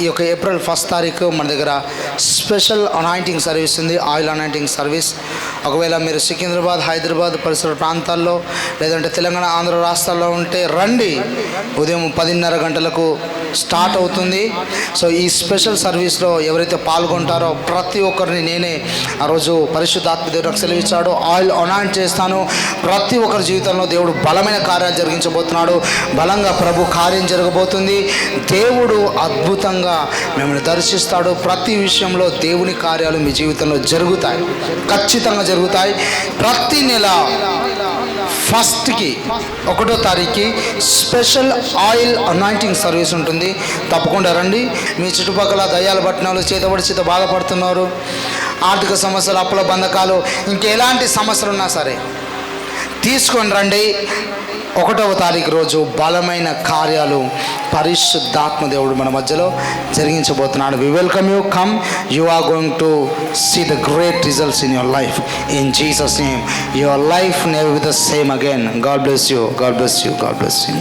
ఈ యొక్క ఏప్రిల్ 1 తారీఖు మన దగ్గర స్పెషల్ అనాయింటింగ్ సర్వీస్ ఉంది, ఆయిల్ అనాయింటింగ్ సర్వీస్. ఒకవేళ మీరు సికింద్రాబాద్, హైదరాబాద్ పరిసర ప్రాంతాల్లో లేదంటే తెలంగాణ, ఆంధ్ర రాష్ట్రాల్లో ఉంటే రండి. ఉదయం 10:30 గంటలకు స్టార్ట్ అవుతుంది. సో ఈ స్పెషల్ సర్వీస్లో ఎవరైతే పాల్గొంటారో ప్రతి ఒక్కరిని నేనే ఆ రోజు పరిశుద్ధాత్మ దేవుడు సెలవిచ్చాడు, ఆయిల్ అనాయింట్ చేస్తాను. ప్రతి ఒక్కరి జీవితంలో దేవుడు బలమైన కార్యాలు జరిగించబోతున్నాడు. బలంగా ప్రభు కార్యం జరగబోతుంది. దేవుడు అద్భుతంగా మిమ్మల్ని దర్శిస్తాడు. ప్రతి విషయంలో దేవుని కార్యాలు మీ జీవితంలో జరుగుతాయి, ఖచ్చితంగా జరుగుతాయి. ప్రతి నెల 1కి 1వ తారీఖుకి స్పెషల్ ఆయిల్ అనాయింటింగ్ సర్వీస్ ఉంటుంది. తప్పకుండా రండి. మీ చుట్టుపక్కల దయ్యాల పట్టణాలు, చేత బాధపడుతున్నారు, ఆర్థిక సమస్యలు, అప్పుల బంధకాలు, ఇంకెలాంటి సమస్యలు ఉన్నా సరే తీసుకొని రండి. 1వ తారీఖు రోజు బలమైన కార్యాలు పరిశుద్ధాత్మ దేవుడు మన మధ్యలో జరిగించబోతున్నాడు. We welcome you. Come, you are going to see the great results in your life. In Jesus name your life never be the same again. God bless you. God bless you. God bless you.